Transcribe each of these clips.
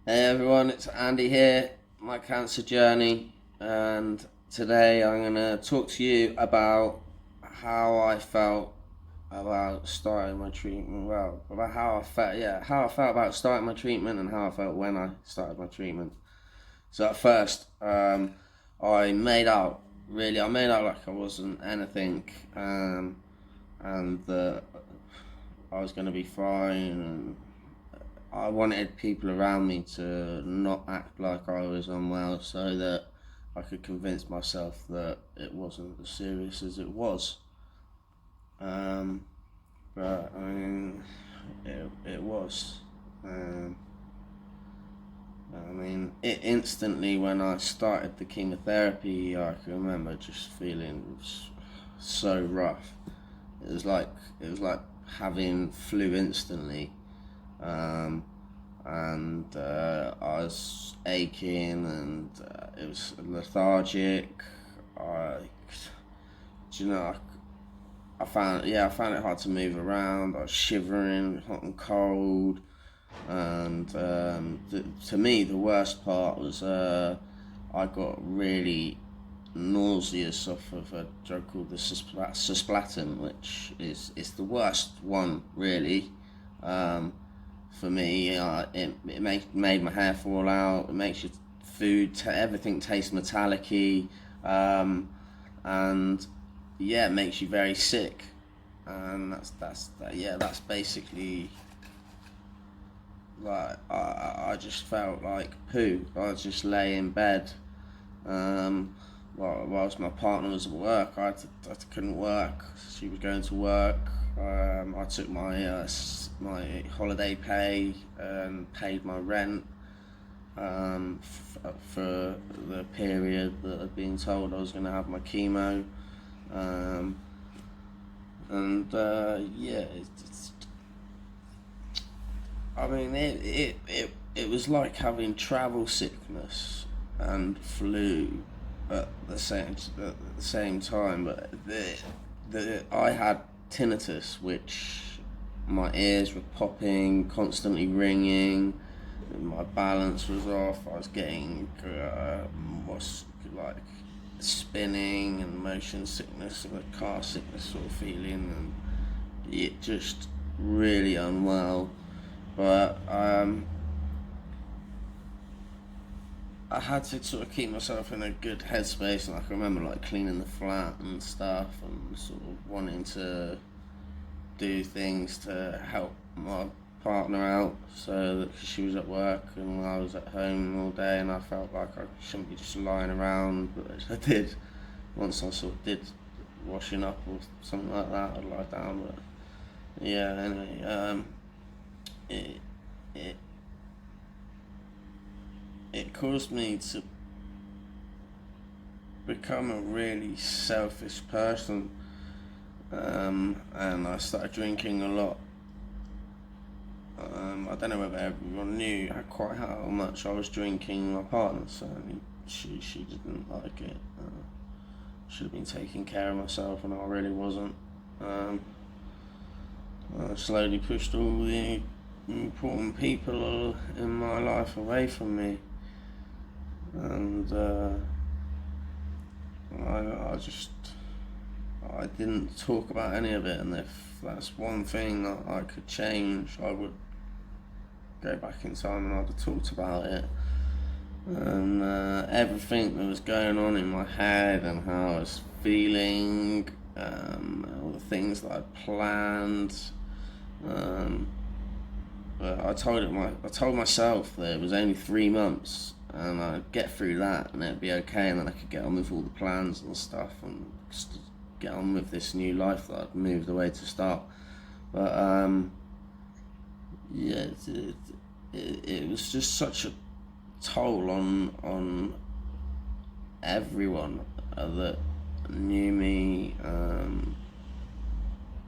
Hey everyone, it's Andy here, my cancer journey, and today I'm going to talk to you about how I felt about starting my treatment. Well, about how I felt, how I felt about starting my treatment and how I felt when I started my treatment. So at first, I made out, I made out like I wasn't anything, and that I was going to be fine, and I wanted people around me to not act like I was unwell so that I could convince myself that it wasn't as serious as it was. Um, but I mean, it was. Um, it instantly when I started the chemotherapy, I can remember just feeling so rough. It was like it was like having flu instantly. Um, and I was aching and it was lethargic. I, you know, I found it hard to move around. I was shivering, hot and cold, and to me the worst part was I got really nauseous off of a drug called the cisplatin, which is the worst one really. Um, for me, it made my hair fall out. It makes your everything taste metallic-y, and yeah, it makes you very sick. And that's basically like I just felt like poo. I just lay in bed. Um, whilst my partner was at work, I couldn't work. She was going to work. I took my holiday pay and paid my rent for the period that I'd been told I was going to have my chemo. Um, and yeah, I mean, it was like having travel sickness and flu at the same time. But I had tinnitus, which my ears were popping, constantly ringing. My balance was off. I was getting what's like spinning and motion sickness and a car sickness sort of feeling, and it just really unwell. But I had to sort of keep myself in a good headspace, and I can remember like cleaning the flat and stuff, and sort of wanting to do things to help my partner out, so that she was at work and I was at home all day, and I felt like I shouldn't be just lying around, but I did. Once I sort of did washing up or something like that, I'd lie down. But yeah, anyway, it it it caused me to become a really selfish person, and I started drinking a lot. I don't know whether everyone knew quite how much I was drinking. My partner certainly, she didn't like it. Should have been taking care of myself, and I really wasn't. Um, I slowly pushed all the important people in my life away from me, and I just I didn't talk about any of it. And if that's one thing that I could change, I would go back in time and I'd have talked about it. And everything that was going on in my head and how I was feeling, all the things that I'd planned. Um, but I told myself that it was only 3 months, and I'd get through that, and it'd be okay, and then I could get on with all the plans and stuff, and just get on with this new life that I'd moved away to start. But yeah, it was just such a toll on everyone that knew me,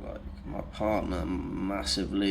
like my partner massively.